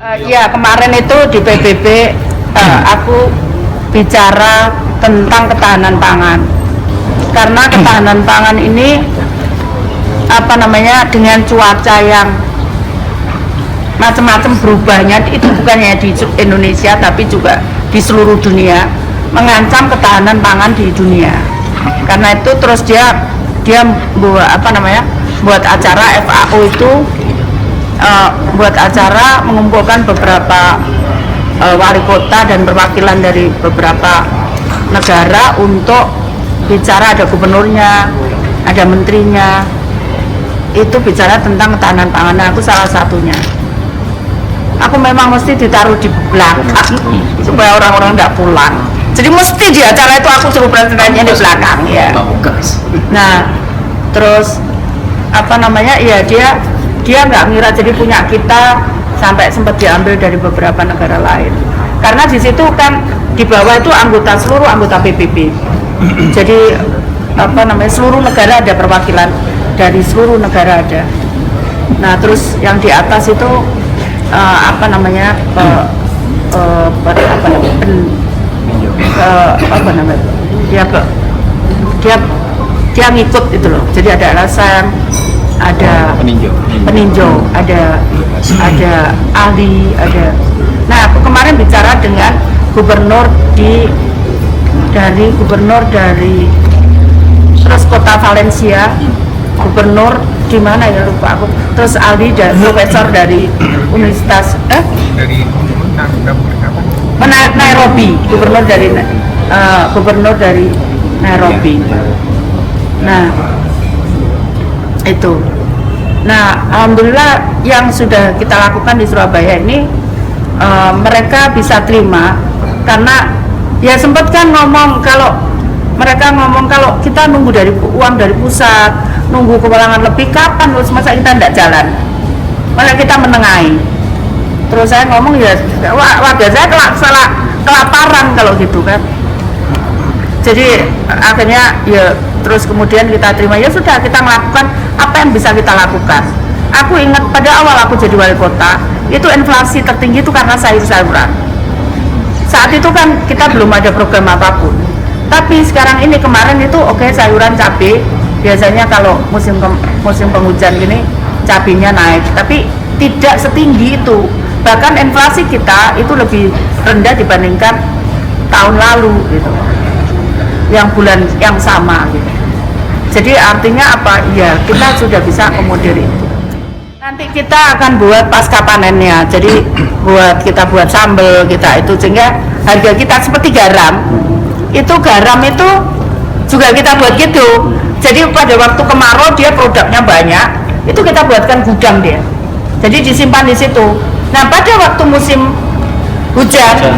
Ya kemarin itu di PBB aku bicara tentang ketahanan pangan, karena ketahanan pangan ini dengan cuaca yang macam-macam berubahnya, itu bukannya di Indonesia tapi juga di seluruh dunia, mengancam ketahanan pangan di dunia. Karena itu terus dia buat acara FAO itu, buat acara mengumpulkan beberapa wali kota dan perwakilan dari beberapa negara untuk bicara, ada gubernurnya, ada menterinya, itu bicara tentang ketahanan pangan. Aku salah satunya. Aku memang mesti ditaruh di belakang supaya orang-orang tidak pulang. Jadi mesti di acara itu aku suruh presentasinya di belakang ya. Nah, terus ya dia nggak ngira, jadi punya kita sampai sempat diambil dari beberapa negara lain. Karena di situ kan di bawah itu seluruh anggota PBB. Jadi seluruh negara ada perwakilan, dari seluruh negara ada. Nah, terus yang di atas itu dia ngikut itu loh. Jadi ada LSM, ada peninjau, ada ahli, ada. Nah, aku kemarin bicara dengan gubernur dari terus kota Valencia, gubernur di mana ya lupa aku, terus ahli dan profesor dari Universitas Nairobi, gubernur dari Nairobi. Nah, itu. Nah, alhamdulillah yang sudah kita lakukan di Surabaya ini mereka bisa terima, karena ya sempat kan mereka ngomong kalau kita nunggu uang dari pusat, nunggu kewenangan lebih, kapan masa kita tidak jalan, malah kita menengahi. Terus saya ngomong ya warga saya kelaparan kalau gitu kan. Jadi akhirnya ya terus kemudian kita terima, ya sudah, kita melakukan apa yang bisa kita lakukan. Aku ingat pada awal aku jadi wali kota, itu inflasi tertinggi itu karena sayur-sayuran. Saat itu kan kita belum ada program apapun. Tapi sekarang ini, kemarin itu sayuran, cabai, biasanya kalau musim penghujan gini cabainya naik, tapi tidak setinggi itu. Bahkan inflasi kita itu lebih rendah dibandingkan tahun lalu gitu, yang bulan yang sama gitu. Jadi artinya apa? Ya, kita sudah bisa akomodir itu. Nanti kita akan buat pasca panennya. Jadi kita buat sambal kita itu, sehingga harga kita seperti garam itu juga kita buat gitu. Jadi pada waktu kemarau dia produknya banyak, itu kita buatkan gudang dia. Jadi disimpan di situ. Nah, pada waktu musim hujan,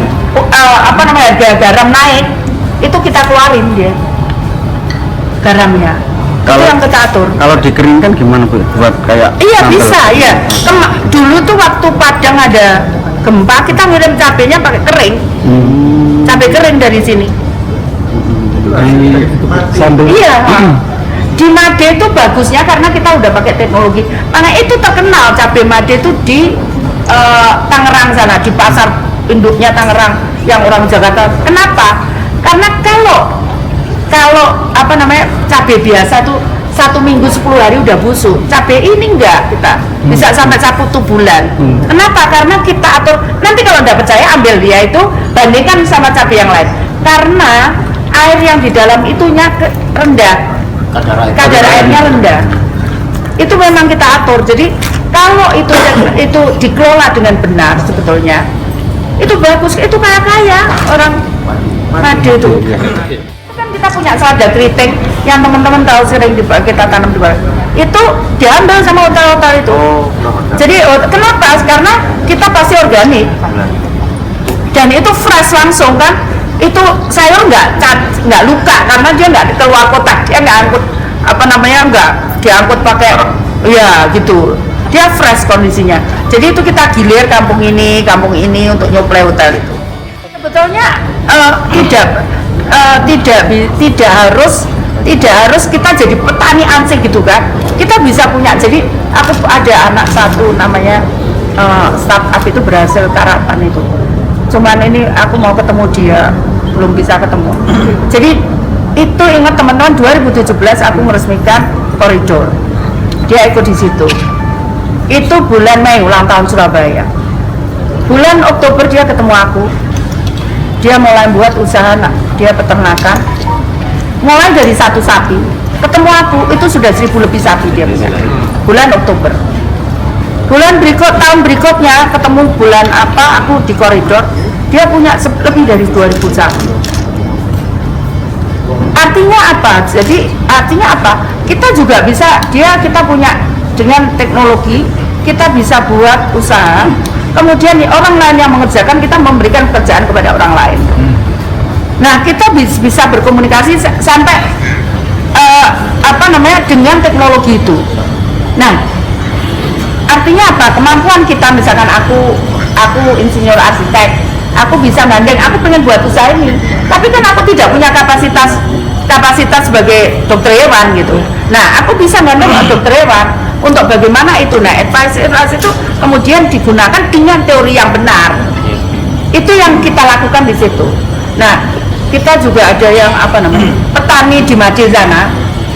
harga garam naik, itu kita keluarin dia garamnya. Kalau itu yang kita atur. Kalau dikeringkan gimana Bu? Buat kayak iya sambal. Bisa ya. Dulu tuh waktu Padang ada gempa, kita ngirim cabenya pakai kering. Cabai kering dari sini. Sambal. Iya. Di Made itu bagusnya karena kita udah pakai teknologi. Karena itu terkenal cabai Made itu di Tangerang sana, di pasar induknya Tangerang yang orang Jakarta. Kenapa? Karena kalau cabai biasa tuh 1 minggu 10 hari udah busuk. Cabai ini enggak, kita bisa sampai 1 bulan. Kenapa? Karena kita atur. Nanti kalau nggak percaya, ambil dia itu, bandingkan sama cabai yang lain. Karena air yang di dalam itunya rendah, kadar airnya rendah. Itu memang kita atur. Jadi kalau itu dikelola dengan benar, sebetulnya itu bagus. Itu kaya orang Made itu. Kan kita punya selada keriting yang teman-teman tahu sering kita tanam di bawah. Itu diambil sama hotel-hotel itu. Jadi kenapa? Karena kita pasti organik dan itu fresh langsung kan. Itu sayur nggak luka karena dia nggak keluar kotak, dia nggak angkut nggak diangkut pakai ya gitu. Dia fresh kondisinya. Jadi itu kita gilir kampung ini untuk nyuplai hotel itu. Sebetulnya tidak harus kita jadi petani ansih gitu kan. Kita bisa punya. Jadi aku ada anak satu namanya startup itu berhasil karapan itu. Cuman ini aku mau ketemu dia, belum bisa ketemu. Jadi itu ingat teman-teman, 2017 aku meresmikan koridor. Dia ikut di situ. Itu bulan Mei ulang tahun Surabaya. Bulan Oktober dia ketemu aku. Dia mulai buat usaha, dia peternakan. Mulai dari 1 sapi, ketemu aku itu sudah 1000 lebih sapi dia punya. Bulan Oktober. Tahun berikutnya ketemu bulan apa, aku di koridor, dia punya lebih dari 2000 sapi. Artinya apa? Jadi artinya apa? Kita juga bisa, kita punya dengan teknologi, kita bisa buat usaha. Kemudian orang lain yang mengerjakan, kita memberikan pekerjaan kepada orang lain. Nah, kita bisa berkomunikasi sampai dengan teknologi itu. Nah, artinya apa? Kemampuan kita, misalkan aku insinyur arsitek, aku bisa gandeng, aku pengen buat usaha ini, tapi kan aku tidak punya kapasitas sebagai dokter hewan gitu. Nah, aku bisa gandeng dokter hewan untuk bagaimana itu. Nah, advice itu kemudian digunakan dengan teori yang benar. Itu yang kita lakukan di situ. Nah, kita juga ada yang petani di Made sana.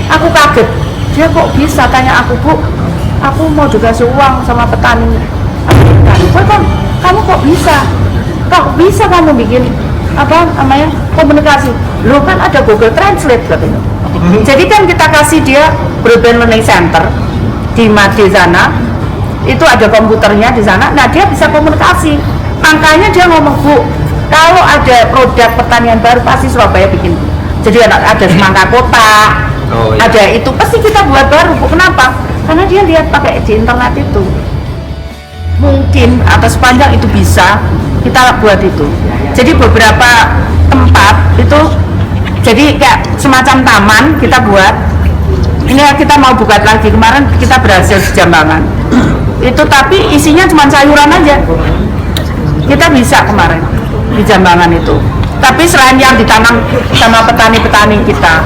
Aku kaget, dia kok bisa, tanya aku, Bu, aku mau juga uang sama petani. Kamu kok bisa kamu bikin komunikasi? Lu kan ada Google Translate katanya. Jadi kan kita kasih dia Broadband Learning Center di Made sana, itu ada komputernya di sana. Nah, dia bisa komunikasi. Makanya dia ngomong, Bu, kalau ada produk pertanian baru pasti Surabaya bikin. Jadi ada semangka kotak, ada itu pasti kita buat baru. Bu, kenapa? Karena dia lihat pakai di internet itu. Mungkin atau sepanjang itu bisa kita buat itu. Jadi beberapa tempat itu jadi kayak semacam taman kita buat. Ini kita mau buka lagi, kemarin kita berhasil di Jambangan. Itu tapi isinya cuma sayuran aja. Kita bisa kemarin di Jambangan itu. Tapi selain yang ditanam sama petani-petani kita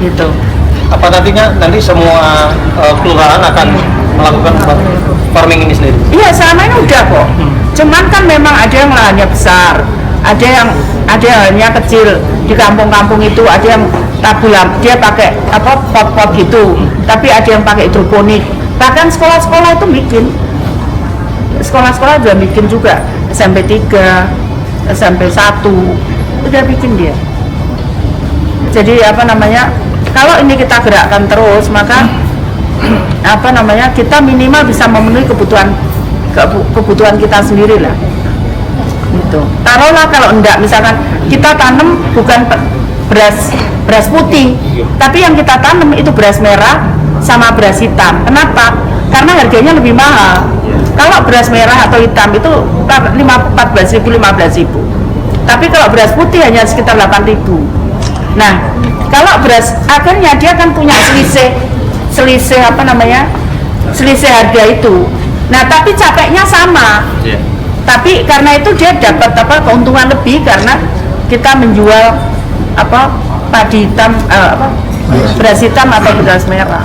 gitu. Apa nanti semua kelurahan akan melakukan farming ini sendiri? Iya, selama ini udah kok. Cuman kan memang ada yang lahannya besar, ada yang lahannya kecil. Di kampung-kampung itu ada yang tabulam, dia pakai pot-pot gitu. Tapi ada yang pakai hidroponik. Bahkan sekolah-sekolah itu bikin. Sekolah-sekolah juga bikin juga. SMP 3, SMP 1 udah bikin dia. Jadi kalau ini kita gerakkan terus, maka kita minimal bisa memenuhi kebutuhan kita sendiri lah. Gitu. Taruhlah kalau enggak, misalkan kita tanam bukan beras putih, tapi yang kita tanam itu beras merah sama beras hitam. Kenapa? Karena harganya lebih mahal. Kalau beras merah atau hitam itu 14.000, 15.000. Tapi kalau beras putih hanya sekitar 8.000. Nah, kalau beras akhirnya dia kan punya selisih harga itu. Nah, tapi capeknya sama. Tapi karena itu dia dapat keuntungan lebih karena kita menjual padi hitam, beras hitam atau beras merah.